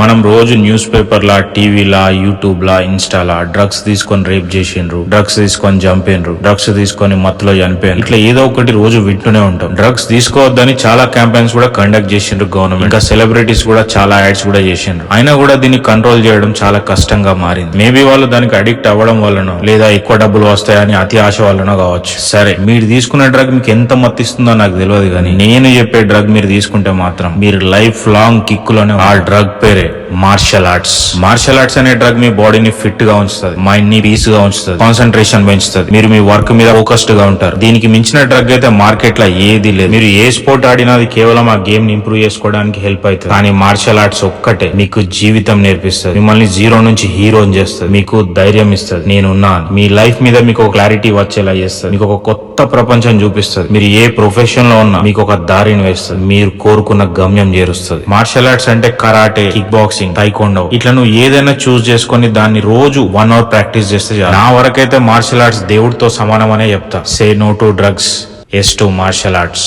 మనం రోజు news పేపర్లా, టీవీలా, YouTube లా, ఇన్స్టాలా drugs తీసుకొని రేప్ చేసిండ్రు, డ్రగ్స్ తీసుకొని చంపేండ్రు, డ్రగ్స్ తీసుకొని మత్తులో చనిపోయిండ్రు. ఇట్లా ఏదో ఒకటి రోజు వింటూనే ఉంటాం. డ్రగ్స్ తీసుకోవద్దని చాలా క్యాంపెయిన్స్ కూడా కండక్ట్ చేసిండ్రు గవర్నమెంట్. ఇంకా సెలబ్రిటీస్ కూడా చాలా యాడ్స్ కూడా చేసిండ్రు. అయినా కూడా దీన్ని కంట్రోల్ చేయడం చాలా కష్టంగా మారింది. మేబీ వాళ్ళు దానికి అడిక్ట్ అవ్వడం వల్లనో లేదా ఎక్కువ డబ్బులు వస్తాయని అతి ఆశ వల్లనో కావచ్చు. సరే, మీరు తీసుకున్న డ్రగ్ మీకు ఎంత మత్తిస్తుందో నాకు తెలియదు, కానీ నేను చెప్పే డ్రగ్ మీరు తీసుకుంటే మాత్రం మీరు లైఫ్ లాంగ్ కిక్కులోనే. ఆ డ్రగ్ పేరే మార్షల్ ఆర్ట్స్. మార్షల్ ఆర్ట్స్ అనే డ్రగ్ మీ బాడీని ఫిట్ గా ఉంచుతుంది, మైండ్ ని పీస్ గా ఉంచుతుంది, కాన్సన్ట్రేషన్ పెంచుతుంది, మీరు మీ వర్క్ మీద ఫోకస్డ్ గా ఉంటారు. దీనికి మించిన డ్రగ్ అయితే మార్కెట్ లో ఏది లేదు. మీరు ఏ స్పోర్ట్ ఆడినా అది కేవలం ఆ గేమ్ ని ఇంప్రూవ్ చేసుకోవడానికి హెల్ప్ అవుతుంది. కానీ మార్షల్ ఆర్ట్స్ ఒక్కటే మీకు జీవితం నేర్పిస్తుంది, మిమ్మల్ని జీరో నుంచి హీరోని చేస్తుంది, మీకు ధైర్యం ఇస్తుంది. నేనున్నాను, మీ లైఫ్ మీద మీకు ఒక క్లారిటీ వచ్చేలా చేస్తుంది, మీకు ఒక కొత్త ప్రపంచం చూపిస్తుంది. మీరు ఏ ప్రొఫెషన్ లో ఉన్నా మీకు ఒక దారిని వేస్తుంది, మీరు కోరుకున్న గమ్యం చేరుస్తుంది. మార్షల్ ఆర్ట్స్ అంటే కరాటే, కిక్ బాక్సింగ్, టైకోండో, ఇట్లా నువ్వు ఏదైనా చూస్ చేసుకుని దాన్ని రోజు 1 hour ప్రాక్టీస్ చేస్తే చాలు. నా వరకైతే మార్షల్ ఆర్ట్స్ దేవుడితో సమానం అనే చెప్తా. Say no to drugs, yes to martial arts.